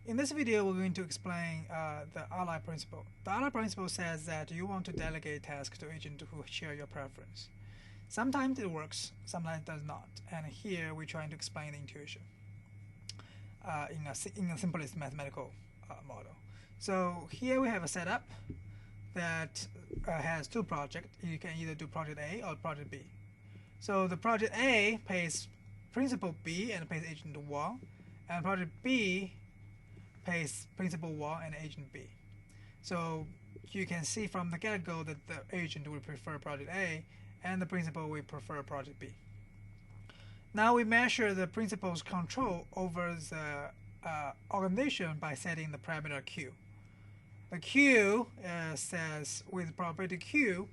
In this video, we're going to explain the ally principle. The ally principle says that you want to delegate tasks to agents who share your preference. Sometimes it works, sometimes it does not. And here we're trying to explain the intuition in a simplest mathematical model. So here we have a setup that has two projects. You can either do project A or project B. So the project A pays principal B and pays agent 1, and project B pays principal 1 and agent B. So you can see from the get-go that the agent will prefer project A and the principal will prefer project B. Now we measure the principal's control over the organization by setting the parameter Q. The Q says with probability Q,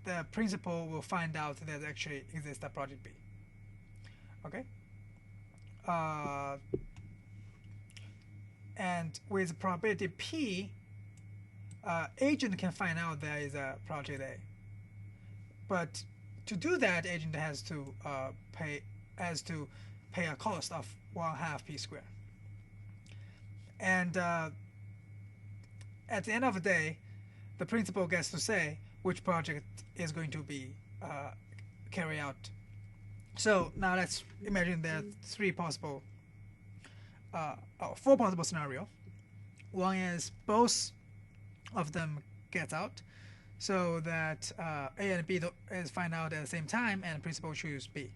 the principal will find out that actually exists a project B. Okay? And with probability P, agent can find out there is a project A. But to do that, agent has to pay a cost of 1/2 p squared. And at the end of the day, the principal gets to say which project is going to be carried out. So now let's imagine there are four possible scenarios. One is both of them gets out, so that A and B is find out at the same time, and principal choose B.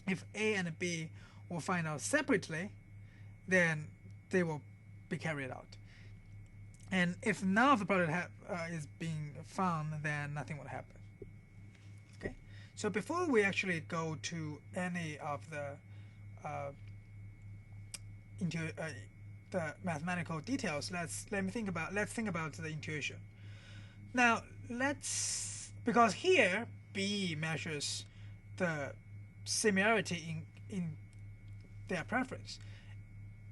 If A and B will find out separately, then they will be carried out. And if none of the project is being found, then nothing will happen. Okay. So before we actually go to any of the the mathematical details, let's think about the intuition. Now because here B measures the similarity in their preference.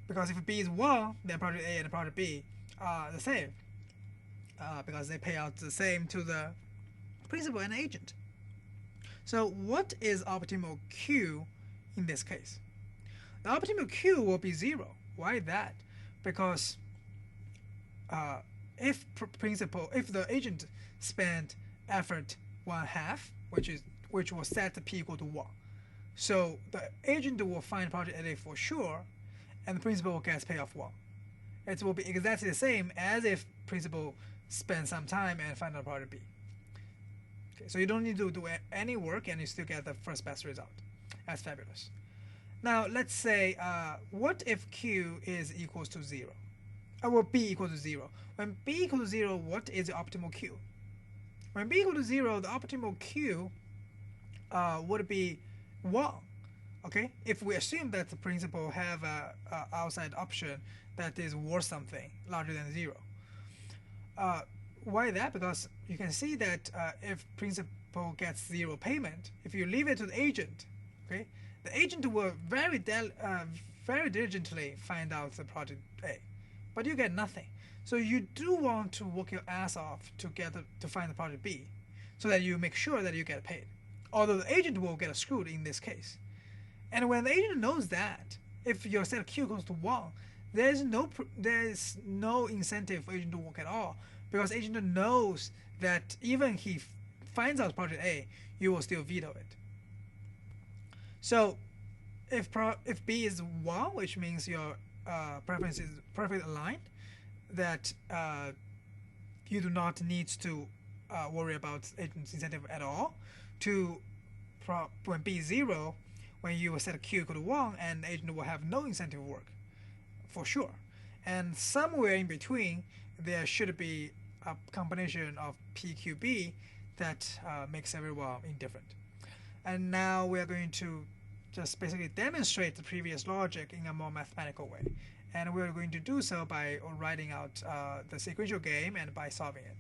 Because if B is 1, then project A and project B are the same, because they pay out the same to the principal and agent. So what is optimal Q in this case? The optimal Q will be 0. Why that? Because if the agent spent effort 1/2, which will set the P equal to 1, so the agent will find project A for sure, and the principal gets paid off 1. It will be exactly the same as if principal spent some time and find out project B. Okay, so you don't need to do any work and you still get the first best result. That's fabulous. Now let's say, what if Q is equals to 0? Well, B equals to 0. When B equals to 0, what is the optimal Q? When B equals to 0, the optimal Q would be 1. Okay, if we assume that the principal have a outside option that is worth something larger than 0. Why that? Because you can see that if principal gets 0 payment, if you leave it to the agent, okay, the agent will very diligently find out the project A, but you get nothing. So you do want to work your ass off to find the project B, so that you make sure that you get paid. Although the agent will get screwed in this case. And when the agent knows that, if your set Q goes to 1, there's no incentive for agent to work at all, because agent knows that even he finds out project A, you will still veto it. So if B is 1, which means your preference is perfectly aligned, that you do not need to worry about agent's incentive at all. When B is 0, when you set Q equal to 1, and the agent will have no incentive to work, for sure. And somewhere in between, there should be a combination of PQB that makes everyone indifferent. And now we are going to just basically demonstrate the previous logic in a more mathematical way. And we're going to do so by writing out the sequential game and by solving it.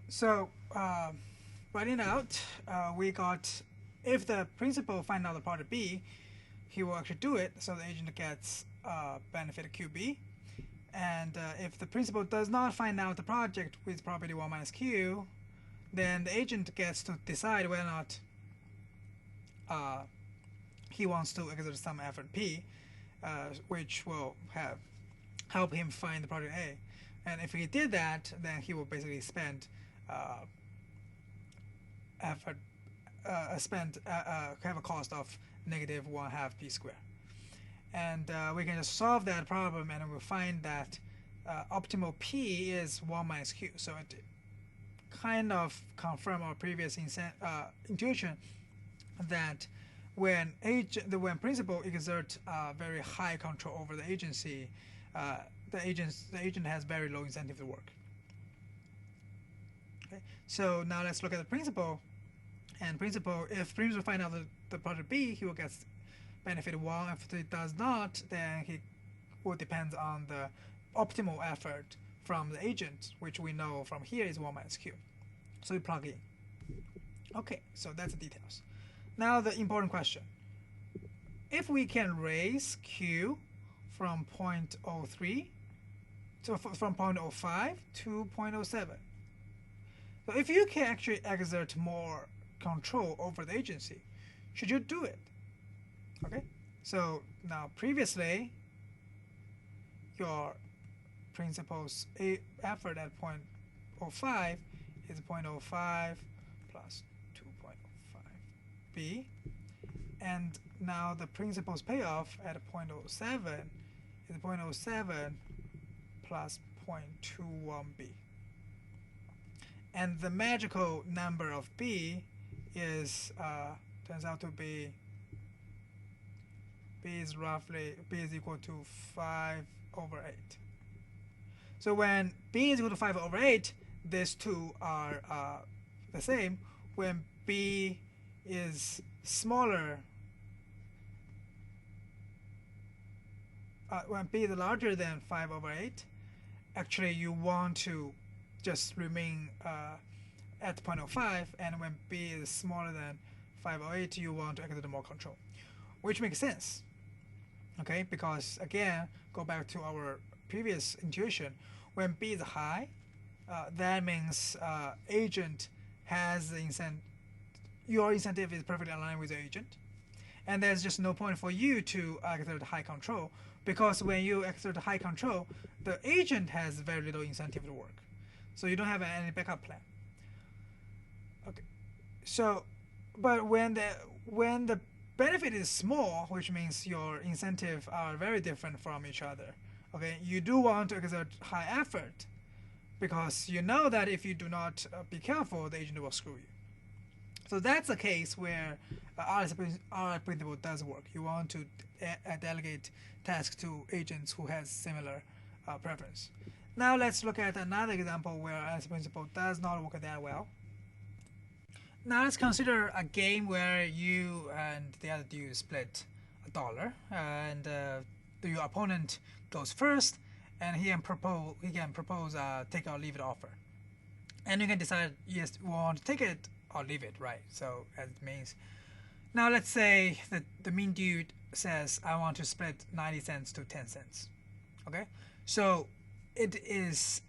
So writing out, we got, if the principal finds out the project B, he will actually do it, so the agent gets benefit QB. And if the principal does not find out the project with probability 1 minus Q, then the agent gets to decide whether or not he wants to exert some effort P, which will help him find the project A. And if he did that, then he will basically spend effort, have a cost of negative 1/2 p squared. And we can just solve that problem, and we'll find that optimal p is 1 minus q. So it kind of confirms our previous intuition that when principal exerts very high control over the agency, the agent has very low incentive to work. Okay. So now let's look at the principal. And if principal find out the project B, he will get benefit 1. If he does not, then he will depend on the optimal effort from the agent, which we know from here is 1 minus q. So we plug in. Okay, so that's the details. Now the important question. If we can raise q from 0.03 from 0.05 to 0.07, so if you can actually exert more control over the agency, should you do it? Okay, so now previously your principal's effort at 0.05 is 0.05 plus 2.05 b, and now the principal's payoff at 0.07 is 0.07 plus 0.21 b, and the magical number of b is turns out to be b is equal to 5/8. So when b is equal to 5/8, these two are the same. When b is smaller, when b is larger than 5/8, actually you want to just remain at 0.05, and when b is smaller than 5/8, you want to exert more control, which makes sense. Okay, because again, go back to our previous intuition. When b is high, that means agent has the incentive. Your incentive is perfectly aligned with the agent, and there's just no point for you to exert high control, because when you exert high control, the agent has very little incentive to work, so you don't have any backup plan. Okay, so but when the benefit is small, which means your incentives are very different from each other, okay, you do want to exert high effort, because you know that if you do not be careful, the agent will screw you. So that's a case where RI principle does work. You want to delegate tasks to agents who has similar preference. Now let's look at another example where RI principle does not work that well. Now let's consider a game where you and the other dude split $1, and your opponent goes first, and he can propose a take or leave it offer, and you can decide yes, we want to take it or leave it, right? So as it means, now let's say that the mean dude says I want to split 90 cents to 10 cents. Okay, so it is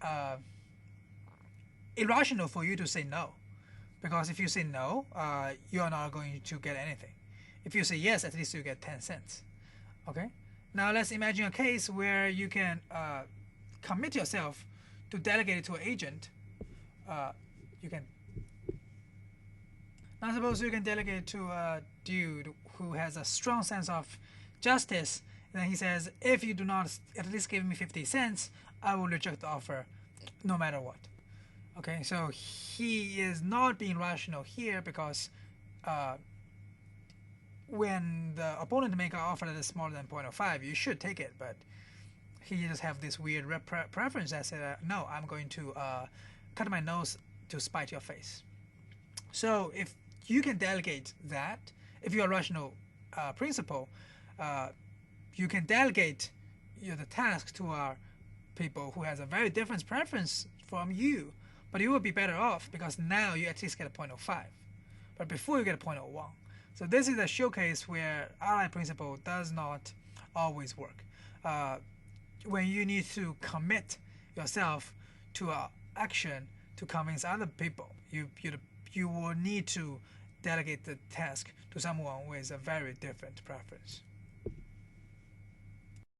irrational for you to say no, because if you say no, you are not going to get anything. If you say yes, at least you get 10 cents. Okay, now let's imagine a case where you can commit yourself to delegate it to an agent. Now suppose you can delegate to a dude who has a strong sense of justice. Then he says, if you do not at least give me 50 cents, I will reject the offer no matter what. Okay, so he is not being rational here, because when the opponent make an offer that is smaller than 0.05, you should take it, but he just have this weird preference that said, no, I'm going to cut my nose to spite your face. So if you can delegate that, if you are rational principle, you can delegate the task to our people who has a very different preference from you, but you will be better off because now you at least get a 0.05, but before you get a 0.01. So this is a showcase where ally principle does not always work. When you need to commit yourself to an action to convince other people, you will need to delegate the task to someone with a very different preference.